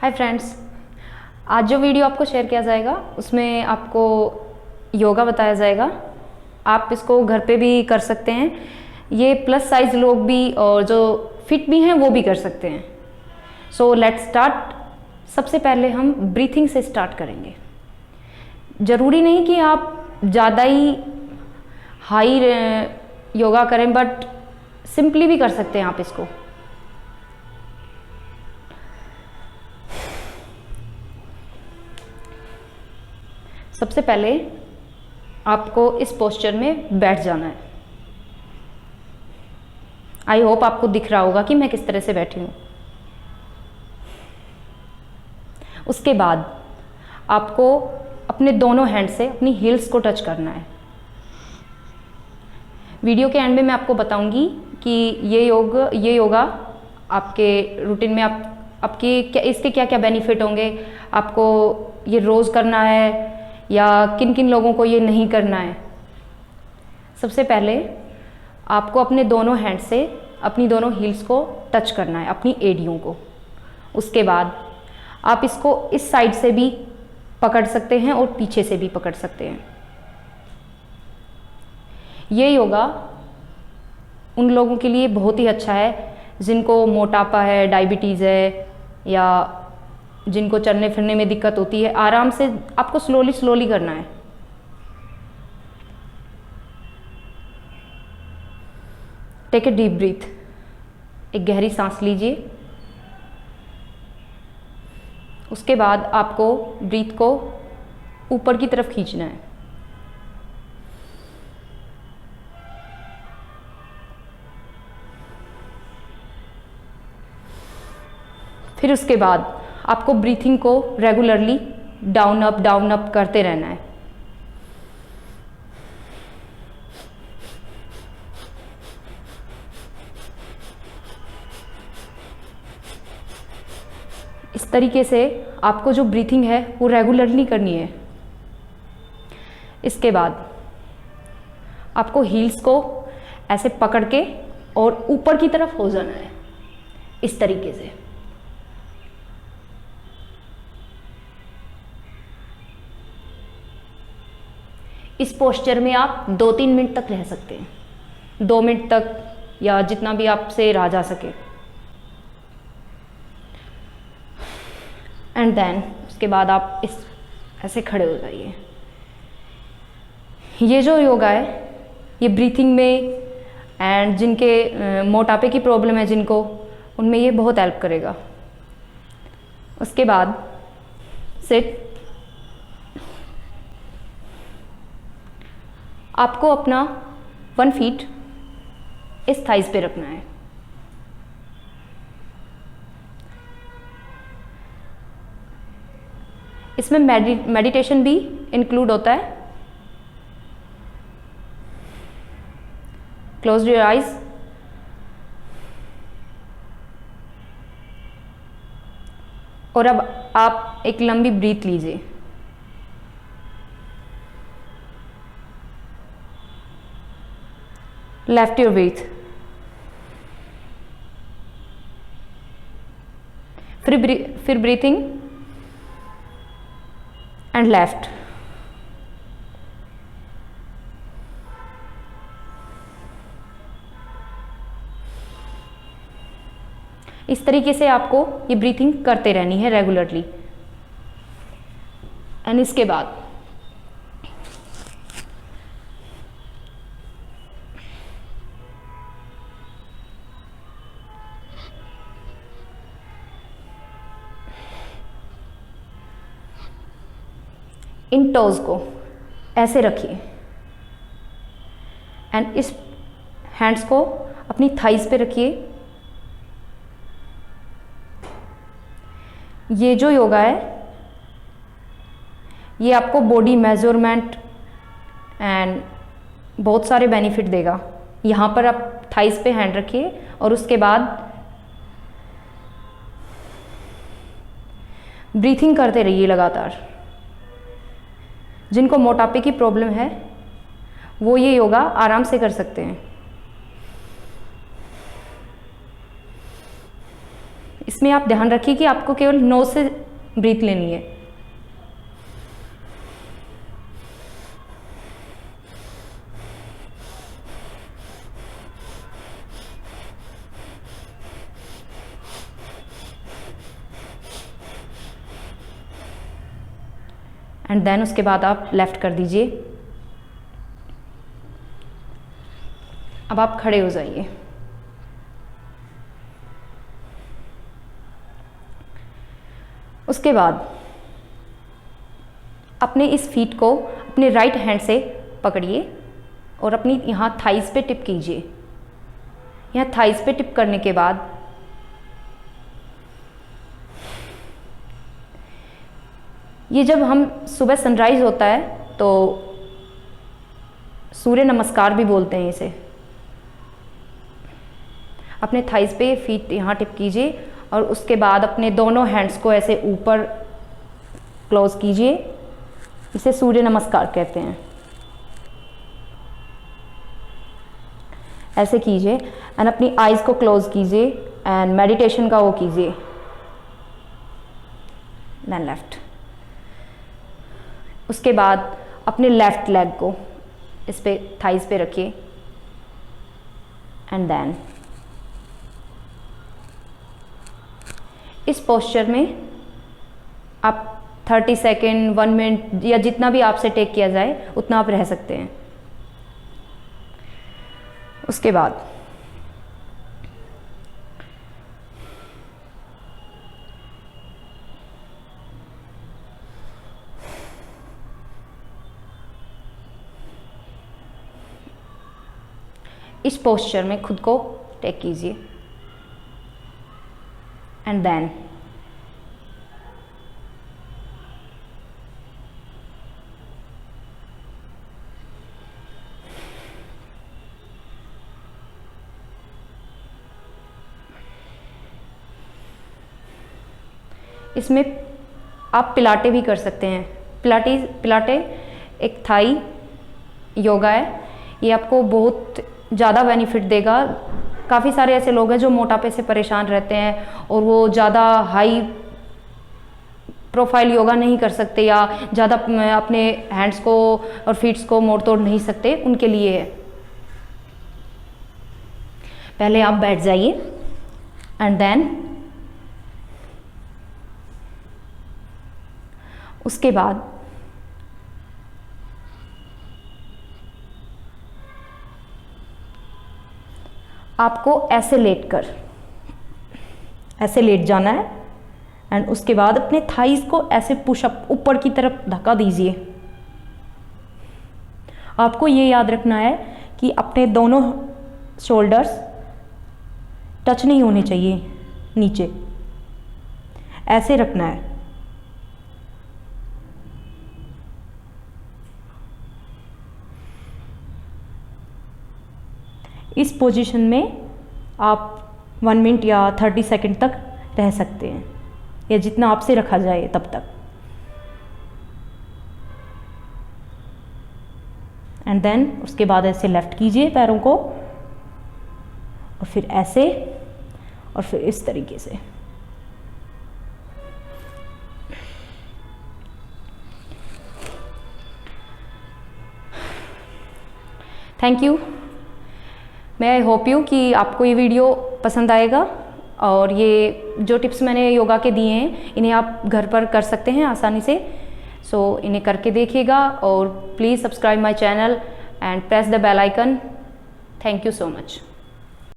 Hi friends, आज जो video आपको शेयर किया जाएगा उसमें आपको योगा बताया जाएगा। आप इसको घर पे भी कर सकते हैं। ये प्लस साइज लोग भी और जो फिट भी हैं वो भी कर सकते हैं। So let's start. सबसे पहले हम ब्रीथिंग से स्टार्ट करेंगे। ज़रूरी नहीं कि आप ज़्यादा ही हाई योगा करें, बट सिंपली भी कर सकते हैं आप इसको। सबसे पहले आपको इस पोस्चर में बैठ जाना है। आई होप आपको दिख रहा होगा कि मैं किस तरह से बैठी हूँ। उसके बाद आपको अपने दोनों हैंड से अपनी हील्स को टच करना है। वीडियो के एंड में मैं आपको बताऊंगी कि ये योगा आपके रूटीन में इसके क्या क्या बेनिफिट होंगे। आपको ये रोज़ करना है या किन किन लोगों को ये नहीं करना है। सबसे पहले आपको अपने दोनों हैंड से अपनी दोनों हील्स को टच करना है, अपनी एड़ियों को। उसके बाद आप इसको इस साइड से भी पकड़ सकते हैं और पीछे से भी पकड़ सकते हैं। ये योगा उन लोगों के लिए बहुत ही अच्छा है जिनको मोटापा है, डायबिटीज़ है, या जिनको चलने फिरने में दिक्कत होती है। आराम से आपको स्लोली करना है। टेक ए डीप ब्रीथ, एक गहरी सांस लीजिए। उसके बाद आपको ब्रीथ को ऊपर की तरफ खींचना है। फिर उसके बाद आपको ब्रीथिंग को रेगुलरली डाउन अप करते रहना है। इस तरीके से आपको जो ब्रीथिंग है वो रेगुलरली करनी है। इसके बाद आपको हील्स को ऐसे पकड़ के और ऊपर की तरफ हो जाना है, इस तरीके से। इस पोस्चर में आप 2-3 मिनट तक रह सकते हैं, 2 मिनट तक या जितना भी आपसे रहा जा सके। एंड देन उसके बाद आप ऐसे खड़े हो जाइए। ये जो योगा है ये ब्रीथिंग में एंड जिनके मोटापे की प्रॉब्लम है जिनको, उनमें ये बहुत हेल्प करेगा। उसके बाद सिट। आपको अपना 1 फीट इस थाइस पे रखना है। इसमें मेडिटेशन भी इंक्लूड होता है। Close your eyes. और अब आप एक लंबी ब्रीथ लीजिए। Left your breathe. फिर ब्रीथिंग एंड लेफ्ट। इस तरीके से आपको ये ब्रीथिंग करते रहनी है रेगुलरली। एंड इसके बाद इन टोज को ऐसे रखिए एंड इस हैंड्स को अपनी थाइस पे रखिए। ये जो योगा है ये आपको बॉडी मेजरमेंट एंड बहुत सारे बेनिफिट देगा। यहाँ पर आप थाइस पे हैंड रखिए और उसके बाद ब्रीथिंग करते रहिए लगातार। जिनको मोटापे की प्रॉब्लम है वो ये योगा आराम से कर सकते हैं। इसमें आप ध्यान रखिए कि आपको केवल नोज से ब्रीथ लेनी है। एंड देन उसके बाद आप लेफ्ट कर दीजिए। अब आप खड़े हो जाइए। उसके बाद अपने इस फीट को अपने राइट हैंड से पकड़िए और अपनी यहाँ थाइस पे टिप कीजिए। यहाँ थाइस पे टिप करने के बाद ये जब हम सुबह सनराइज होता है तो सूर्य नमस्कार भी बोलते हैं इसे। अपने थाइस पे फीट यहाँ टिप कीजिए और उसके बाद अपने दोनों हैंड्स को ऐसे ऊपर क्लोज कीजिए। इसे सूर्य नमस्कार कहते हैं। ऐसे कीजिए एंड अपनी आईज को क्लोज कीजिए एंड मेडिटेशन का वो कीजिए। Then left. उसके बाद अपने लेफ्ट लेग को इस पे थाइस पे रखिए एंड देन इस पोस्चर में आप 30 सेकेंड 1 मिनट या जितना भी आपसे टेक किया जाए उतना आप रह सकते हैं। उसके बाद इस पोस्चर में खुद को टेक कीजिए एंड देन इसमें आप पिलाटे भी कर सकते हैं। पिलाटे एक थाई योगा है। ये आपको बहुत ज़्यादा बेनिफिट देगा। काफ़ी सारे ऐसे लोग हैं जो मोटापे से परेशान रहते हैं और वो ज़्यादा हाई प्रोफाइल योगा नहीं कर सकते या ज़्यादा अपने हैंड्स को और फीट्स को मोड़ तोड़ नहीं सकते, उनके लिए है। पहले आप बैठ जाइए एंड देन उसके बाद आपको ऐसे लेट जाना है एंड उसके बाद अपने थाइस को ऐसे पुशअप ऊपर की तरफ धक्का दीजिए। आपको ये याद रखना है कि अपने दोनों शोल्डर्स टच नहीं होने चाहिए नीचे, ऐसे रखना है। इस पोजीशन में आप 1 मिनट या 30 सेकंड तक रह सकते हैं या जितना आपसे रखा जाए तब तक। एंड देन उसके बाद ऐसे लेफ्ट कीजिए पैरों को और फिर ऐसे और फिर इस तरीके से। Thank you. मैं आई होप यू कि आपको ये वीडियो पसंद आएगा और ये जो टिप्स मैंने योगा के दिए हैं इन्हें आप घर पर कर सकते हैं आसानी से। सो इन्हें करके देखिएगा और please subscribe my channel and press the bell icon. Thank you so much.